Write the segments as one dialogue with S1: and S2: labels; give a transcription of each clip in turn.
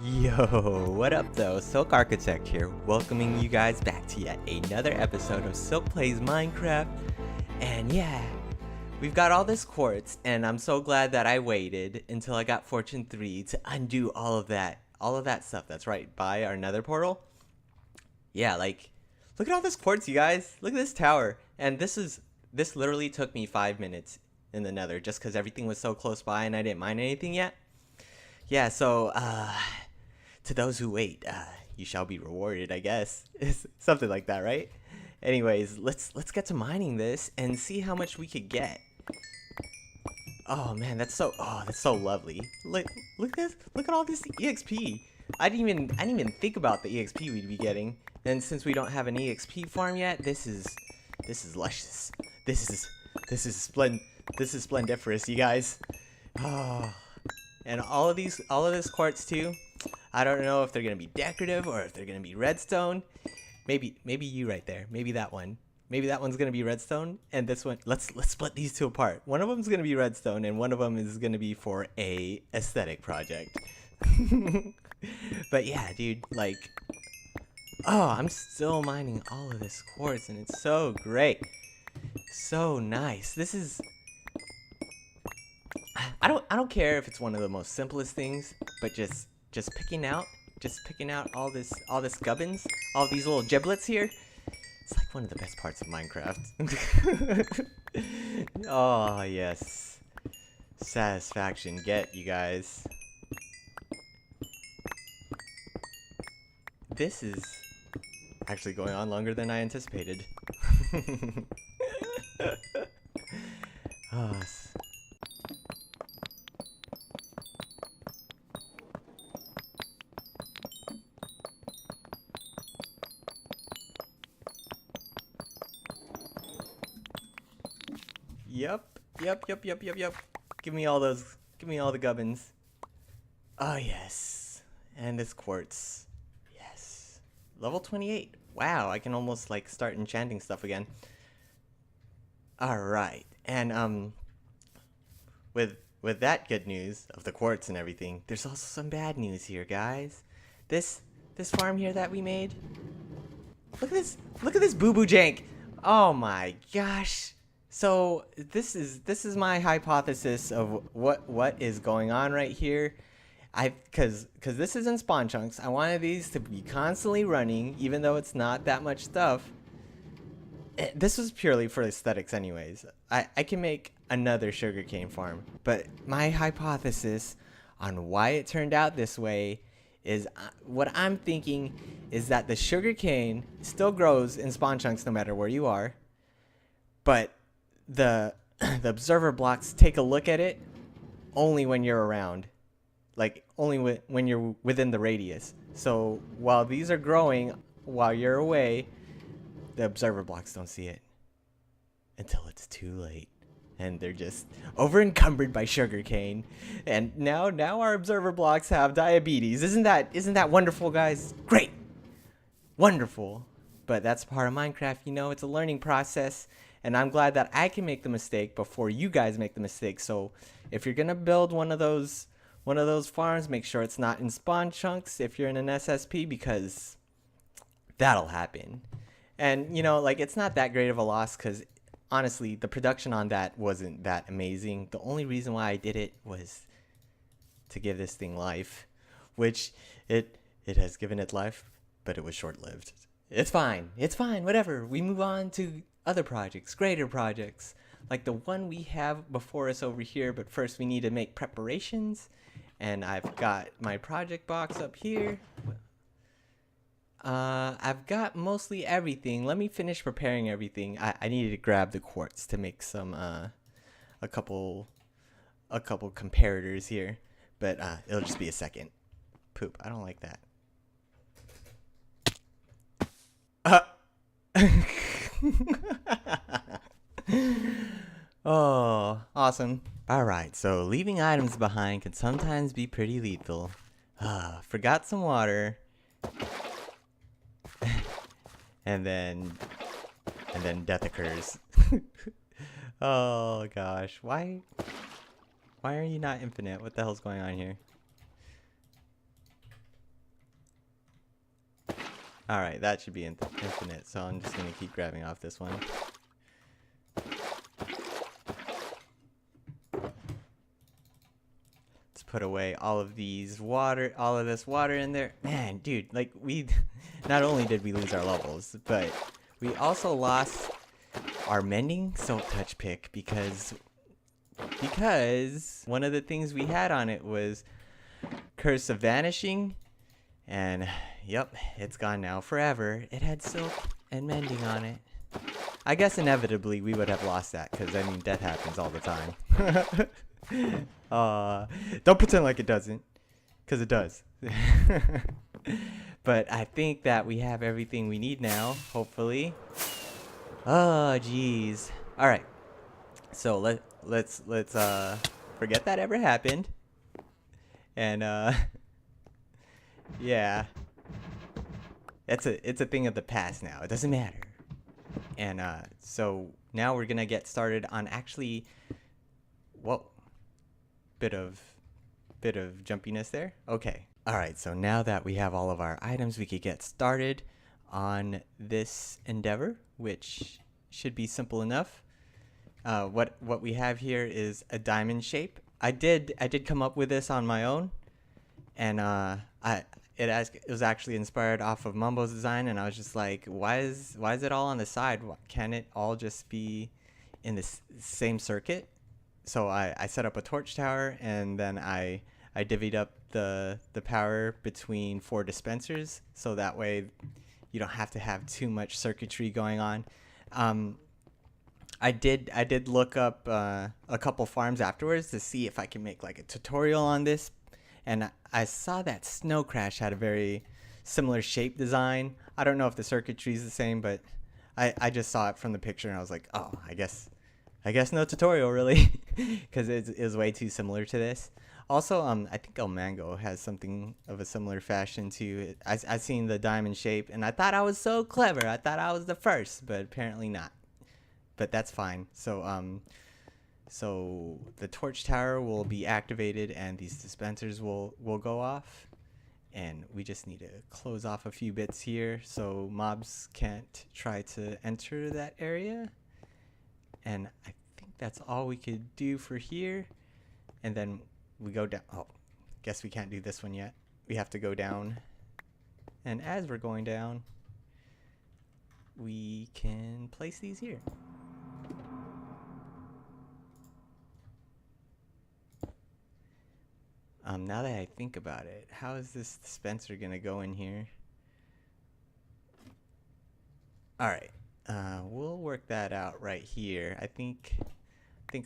S1: Yo, what up though? SilkArchitect here, welcoming you guys back to yet another episode of Silk Plays Minecraft. And yeah, we've got all this quartz, and I'm so glad that I waited until I got Fortune 3 to undo all of that stuff that's right by our nether portal. Yeah, like, look at all this quartz, you guys. Look at this tower. And this literally took me 5 minutes in the nether just because everything was so close by and I didn't mine anything yet. Yeah, so, to those who wait, you shall be rewarded, I guess. Something like that, right? Anyways, let's get to mining this and see how much we could get. Oh man, that's so lovely. Look at this. Look at all this EXP. I didn't even think about the EXP we'd be getting. And since we don't have an EXP farm yet, this is luscious. This is splendiferous, you guys. Oh. And all of this quartz too. I don't know if they're gonna be decorative or if they're gonna be redstone. Maybe you right there. Maybe that one. Maybe that one's gonna be redstone, and this one. Let's split these two apart. One of them's gonna be redstone, and one of them is gonna be for a aesthetic project. But yeah, dude, like, oh, I'm still mining all of this quartz, and it's so great, so nice. This is. I don't care if it's one of the most simplest things, but just picking out all this gubbins, all these little giblets here. It's like one of the best parts of Minecraft. Oh yes, satisfaction get, you guys. This is actually going on longer than I anticipated. Oh, Yep. Give me all those. Give me all the gubbins. Oh, yes. And this quartz. Yes. Level 28. Wow, I can almost, like, start enchanting stuff again. Alright. And, with that good news of the quartz and everything, there's also some bad news here, guys. This farm here that we made. Look at this boo-boo jank. Oh my gosh. So this is my hypothesis of what is going on right here. Cause this is in spawn chunks. I wanted these to be constantly running, even though it's not that much stuff. This was purely for aesthetics anyways. I can make another sugarcane farm, but my hypothesis on why it turned out this way is what I'm thinking is that the sugarcane still grows in spawn chunks no matter where you are, but the observer blocks take a look at it only when you're around, like only when you're within the radius. So while these are growing while you're away, the observer blocks don't see it until it's too late, and they're just over encumbered by sugarcane. And now our observer blocks have diabetes. Isn't that wonderful, guys? Great, wonderful. But that's part of Minecraft, you know. It's a learning process. And I'm glad that I can make the mistake before you guys make the mistake. So if you're gonna build one of those farms, make sure it's not in spawn chunks if you're in an SSP, because that'll happen. And you know, like, it's not that great of a loss, because honestly, the production on that wasn't that amazing. The only reason why I did it was to give this thing life, which it has given it life, but it was short-lived. It's fine, whatever. We move on to other projects, greater projects, like the one we have before us over here. But first we need to make preparations, and I've got my project box up here. I've got mostly everything. Let me finish preparing everything. I needed to grab the quartz to make some a couple comparators here, but it'll just be a second. Poop. I don't like that. Oh, awesome. Alright, so leaving items behind can sometimes be pretty lethal. Forgot some water. and then death occurs. Oh gosh, why are you not infinite? What the hell's going on here? Alright, that should be infinite, so I'm just gonna keep grabbing off this one. Let's put away all of this water in there. Man, dude, like we not only did we lose our levels, but we also lost our mending silk touch pick because one of the things we had on it was Curse of Vanishing, and yep, it's gone now forever. It had silk and mending on it. I guess inevitably we would have lost that because I mean death happens all the time. Don't pretend like it doesn't, because it does. But I think that we have everything we need now, hopefully. Oh geez. All right, so let's forget that ever happened, and yeah, it's a thing of the past now. It doesn't matter. And so now we're gonna get started on actually, whoa, bit of jumpiness there. Okay. All right, so now that we have all of our items, we could get started on this endeavor, which should be simple enough. What we have here is a diamond shape. I did come up with this on my own, and it was actually inspired off of Mumbo's design, and I was just like, why is it all on the side? Can it all just be in the same circuit? So I set up a torch tower, and then I divvied up the power between 4 dispensers, so that way you don't have to have too much circuitry going on. I did look up a couple farms afterwards to see if I can make like a tutorial on this, and I saw that Snow Crash had a very similar shape design. I don't know if the circuitry is the same, but I just saw it from the picture and I was like, oh, I guess no tutorial really, because it is way too similar to this. Also, I think El Mango has something of a similar fashion too. I seen the diamond shape and I thought I was so clever. I thought I was the first, but apparently not. But that's fine. So so the torch tower will be activated and these dispensers will go off, and we just need to close off a few bits here so mobs can't try to enter that area. And I think that's all we could do for here. And then we go down. Oh, guess we can't do this one yet. We have to go down, and as we're going down, we can place these here. Now that I think about it, how is this dispenser gonna go in here? Alright, we'll work that out right here. I think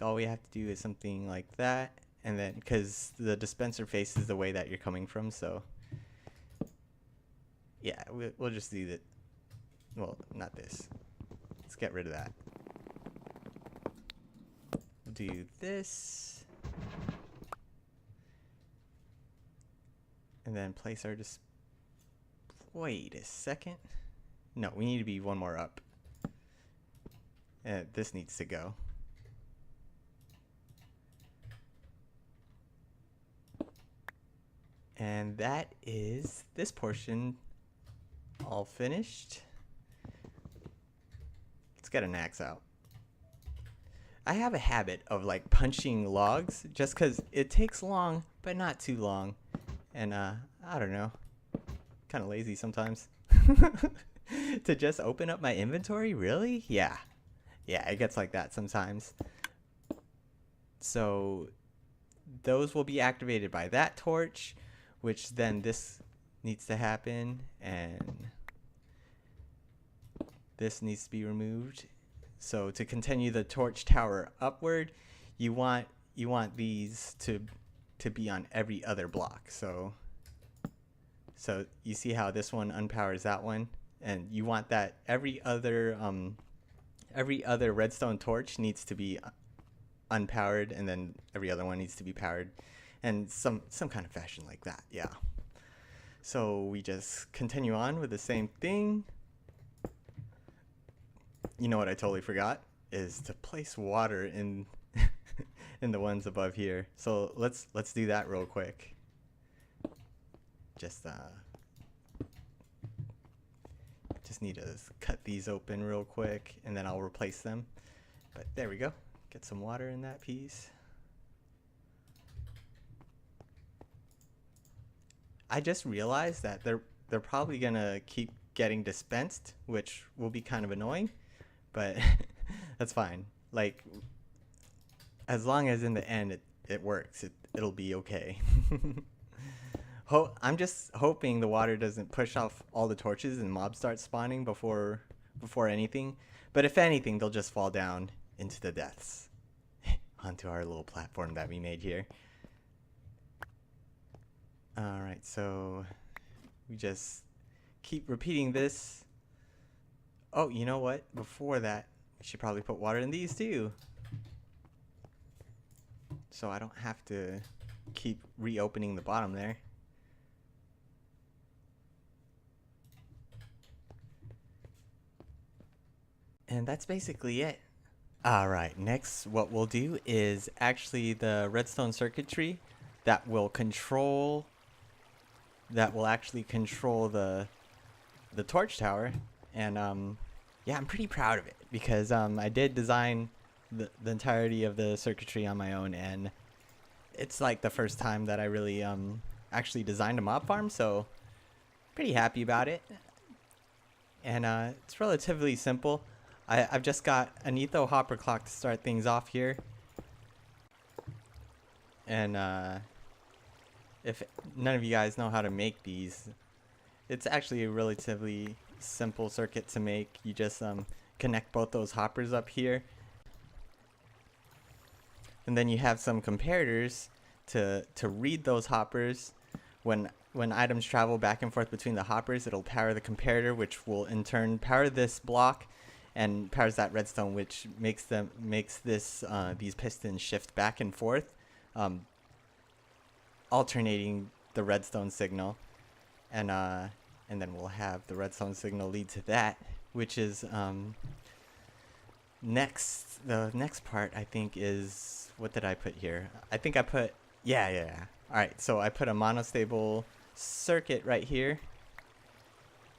S1: all we have to do is something like that, and then because the dispenser faces the way that you're coming from, so yeah, we'll just do that. Well, not this. Let's get rid of that. We'll do this. And then place our wait a second. No, we need to be one more up. This needs to go. And that is this portion all finished. Let's get an axe out. I have a habit of like punching logs just because it takes long, but not too long. And I don't know, kind of lazy sometimes. To just open up my inventory, really? Yeah, it gets like that sometimes. So those will be activated by that torch, which then this needs to happen, and this needs to be removed. So to continue the torch tower upward, you want these to be on every other block. So you see how this one unpowers that one, and you want that every other redstone torch needs to be unpowered, and then every other one needs to be powered, and some kind of fashion like that. Yeah. So we just continue on with the same thing. You know what I totally forgot is to place water in in the ones above here. So let's do that real quick. Just need to cut these open real quick, and then I'll replace them. But there we go. Get some water in that piece. I just realized that they're probably gonna keep getting dispensed, which will be kind of annoying, but that's fine. Like, as long as in the end it works, it'll be okay. I'm just hoping the water doesn't push off all the torches and mobs start spawning before anything. But if anything, they'll just fall down into the depths onto our little platform that we made here. Alright, so we just keep repeating this. Oh, you know what? Before that, we should probably put water in these too, so I don't have to keep reopening the bottom there. And that's basically it. Alright, next what we'll do is actually the redstone circuitry that will actually control the torch tower. And yeah, I'm pretty proud of it because I did design the entirety of the circuitry on my own, and it's like the first time that I really actually designed a mob farm, so pretty happy about it. And it's relatively simple. I've just got an etho hopper clock to start things off here, and if none of you guys know how to make these, it's actually a relatively simple circuit to make. You just connect both those hoppers up here, and then you have some comparators to read those hoppers. When items travel back and forth between the hoppers, it'll power the comparator, which will in turn power this block and powers that redstone, which makes these pistons shift back and forth, alternating the redstone signal, and then we'll have the redstone signal lead to that, which is next. The next part I think is, what did I put here? I think I put yeah. All right, so I put a monostable circuit right here,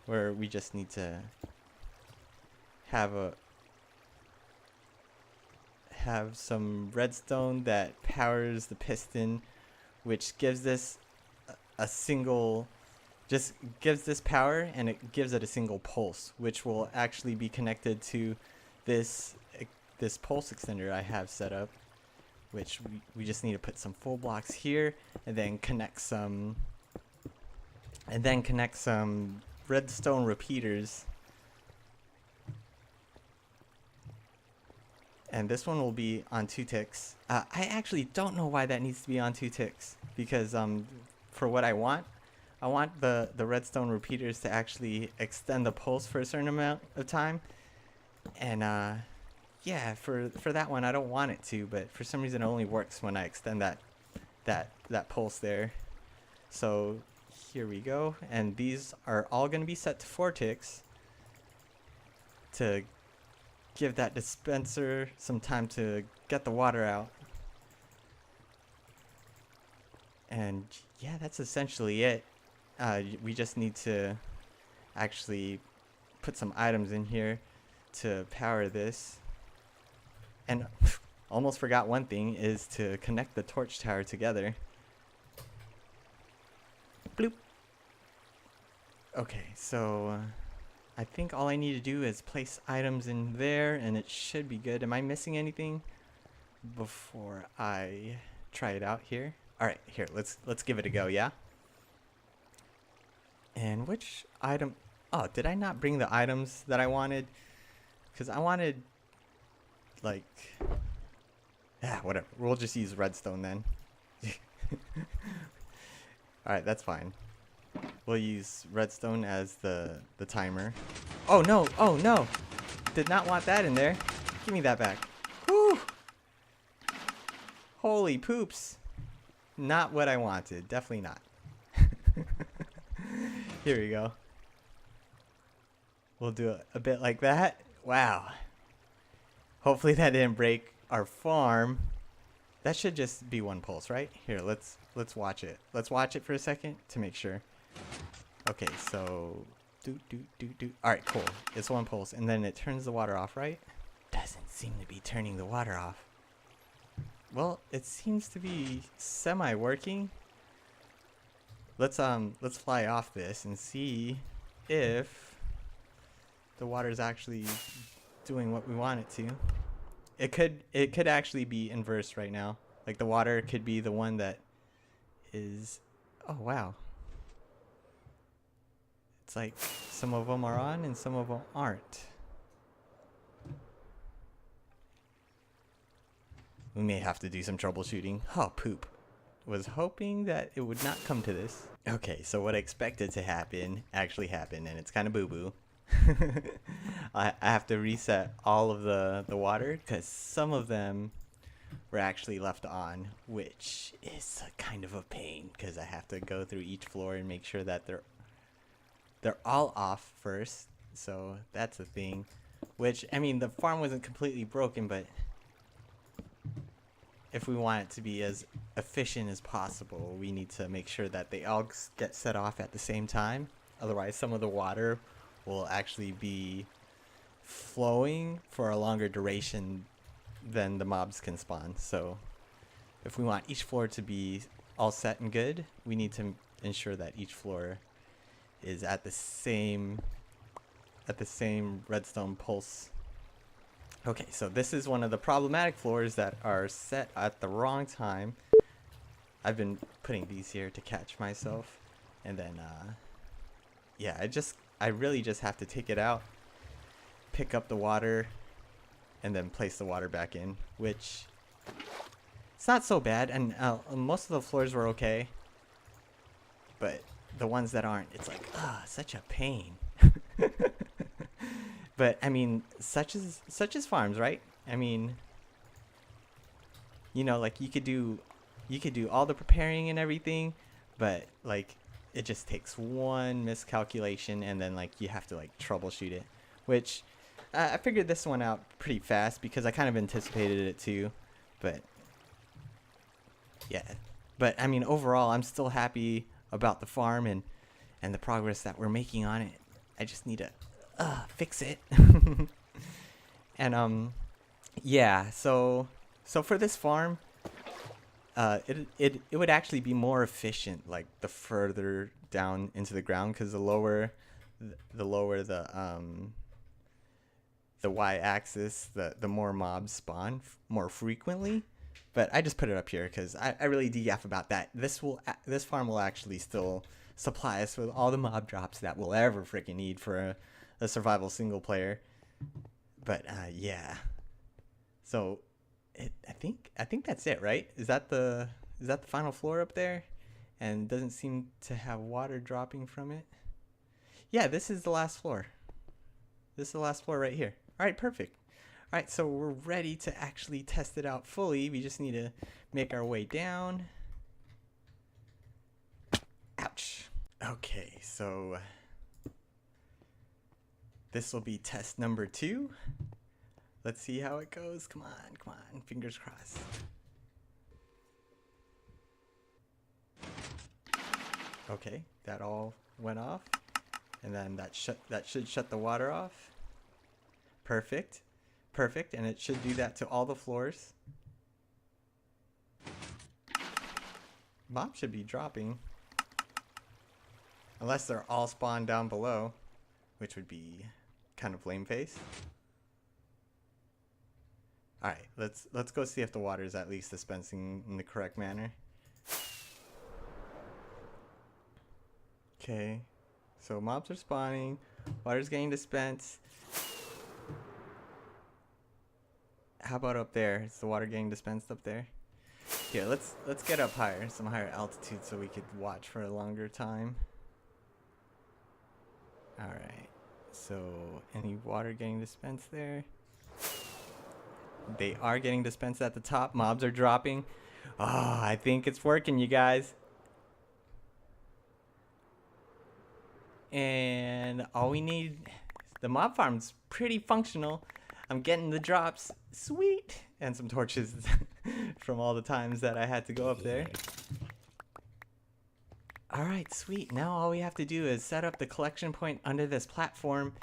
S1: where we just need to have some redstone that powers the piston, which gives this gives this power, and it gives it a single pulse, which will actually be connected to this pulse extender I have set up, which we just need to put some full blocks here, and then connect some redstone repeaters. And this one will be on 2 ticks. I actually don't know why that needs to be on 2 ticks, because for what I want the redstone repeaters to actually extend the pulse for a certain amount of time. And yeah, for that one I don't want it to, but for some reason it only works when I extend that pulse there. So here we go, and these are all going to be set to 4 ticks to give that dispenser some time to get the water out. And yeah, that's essentially it. We just need to actually put some items in here to power this. And almost forgot one thing, is to connect the torch tower together. Bloop. Okay, so I think all I need to do is place items in there, and it should be good. Am I missing anything before I try it out here? All right, here, let's give it a go, yeah? And which item? Oh, did I not bring the items that I wanted? Because I wanted, like, yeah, whatever. We'll just use redstone then. Alright, that's fine. We'll use redstone as the timer. Oh no! Oh no! Did not want that in there. Give me that back. Whew! Holy poops. Not what I wanted. Definitely not. Here we go. We'll do a bit like that. Wow. Hopefully that didn't break our farm. That should just be one pulse, right? Here, let's watch it. Let's watch it for a second to make sure. Okay, so Alright, cool. It's one pulse, and then it turns the water off, right? Doesn't seem to be turning the water off. Well, it seems to be semi-working. Let's fly off this and see if the water's actually doing what we want it to. It could actually be inverse right now. Like the water could be the one that is. Oh wow. It's like some of them are on and some of them aren't. We may have to do some troubleshooting. Oh poop. Was hoping that it would not come to this. Okay, so what I expected to happen actually happened, and it's kind of boo-boo. I have to reset all of the water because some of them were actually left on, which is a kind of a pain because I have to go through each floor and make sure that they're all off first. So that's a thing. Which, I mean, the farm wasn't completely broken, but if we want it to be as efficient as possible, we need to make sure that they all get set off at the same time. Otherwise, some of the water will actually be flowing for a longer duration than the mobs can spawn. So if we want each floor to be all set and good, we need to ensure that each floor is at the same redstone pulse. Okay, so this is one of the problematic floors that are set at the wrong time. I've been putting these here to catch myself, and then yeah, I really just have to take it out, pick up the water, and then place the water back in, which it's not so bad. And most of the floors were okay, but the ones that aren't, it's like, such a pain. But I mean, such as farms, right? I mean, you know, like you could do all the preparing and everything, but like it just takes one miscalculation, and then like you have to like troubleshoot it, which I figured this one out pretty fast because I kind of anticipated it too. But yeah, but I mean, overall, I'm still happy about the farm and the progress that we're making on it. I just need to fix it. And yeah, so for this farm, it would actually be more efficient like the further down into the ground, because the lower the y-axis, the more mobs spawn more frequently. But I just put it up here because I really DF about that. This farm will actually still supply us with all the mob drops that we'll ever freaking need for a survival single player. But yeah, so I think that's it, right? Is that the final floor up there? And doesn't seem to have water dropping from it. Yeah, this is the last floor. This is the last floor right here. All right, perfect. All right, so we're ready to actually test it out fully. We just need to make our way down. Ouch. Okay, so this will be test number 2. Let's see how it goes. Come on, fingers crossed. Okay, that all went off, and then that should shut the water off. Perfect, and it should do that to all the floors. Mob should be dropping, unless they're all spawned down below, which would be kind of lame face. All right, let's go see if the water is at least dispensing in the correct manner. Okay, so mobs are spawning, water's getting dispensed. how about up there? Is the water getting dispensed up there? Here, let's get up higher, some higher altitude, so we could watch for a longer time. All right. So, any water getting dispensed there? They are getting dispensed at the top. Mobs are dropping. Oh, I think it's working, you guys. And all we need, the mob farm's pretty functional. I'm getting the drops, sweet, and some torches from all the times that I had to go up there. All right, sweet. Now all we have to do is set up the collection point under this platform,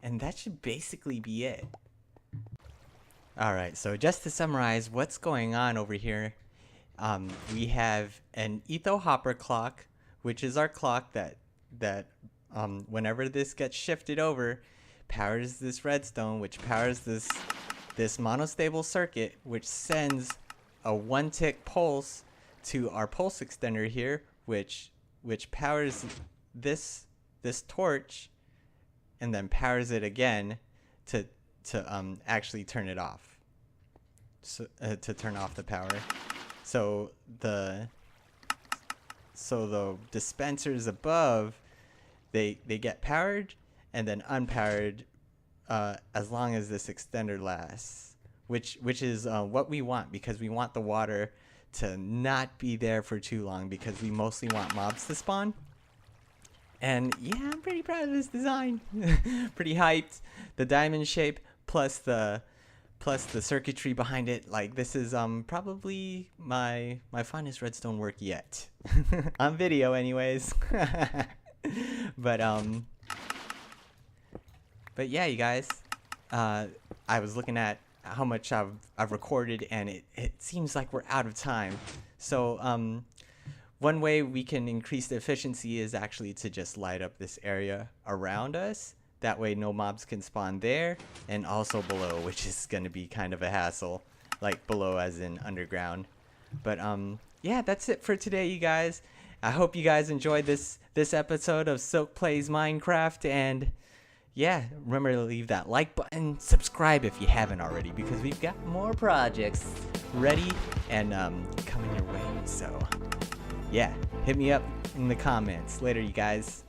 S1: and that should basically be it. All right, so just to summarize what's going on over here, we have an etho hopper clock, which is our clock that whenever this gets shifted over, powers this redstone, which powers this monostable circuit, which sends a 1-tick pulse to our pulse extender here, which powers this torch, and then powers it again to actually turn it off. So to turn off the power. So the dispensers above, they get powered and then unpowered as long as this extender lasts, which is what we want, because we want the water to not be there for too long, because we mostly want mobs to spawn. And yeah, I'm pretty proud of this design. Pretty hyped. The diamond shape plus the circuitry behind it, like, this is probably my finest redstone work yet. On video anyways. But yeah, you guys, I was looking at how much I've recorded, and it seems like we're out of time. So one way we can increase the efficiency is actually to just light up this area around us. That way no mobs can spawn there, and also below, which is going to be kind of a hassle, like below as in underground. But yeah, that's it for today, you guys. I hope you guys enjoyed this episode of Silk Plays Minecraft, and yeah, remember to leave that like button, subscribe if you haven't already, because we've got more projects ready and coming your way. So yeah, hit me up in the comments. Later, you guys.